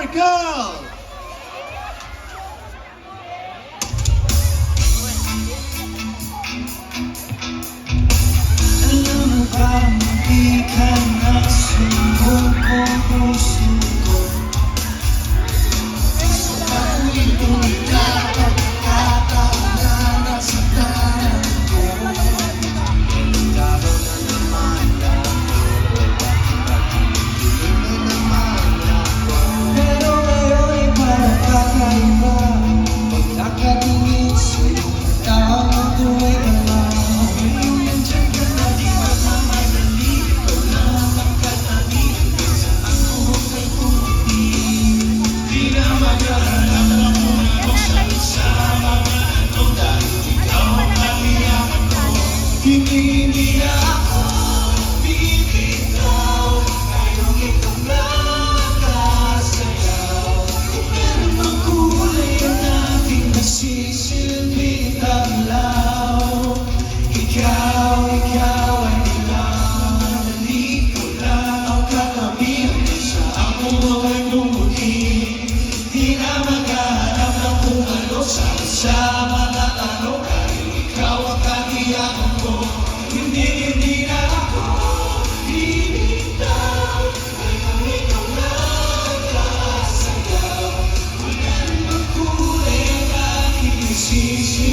Marco! Alam mo ba, hindi ka na sumbong ko puso ko. Sa patuloy na pagkakataon na nasaktan ko. Laro na naman ako, pagkakatuloy na naman ako. Pero ngayon ay parang kakaiba, pag nakatingin sa'yo, tao mo tuwing ama. Hindi na ako bibitaw, ngayong ikaw na nakasayaw. Kung meron mang kulay ang aking nasisilbing taglaw. Ikaw ay nalito lang ang kakabit sa akong mga lumuti. Di na maghahanap ng kung ano sa mga tanong, dahil ikaw ang katiyakan ko. Hindi na ako bibitaw, ngayong ikaw na nagkasayaw. Kung meron mang kulay ang aking isisi.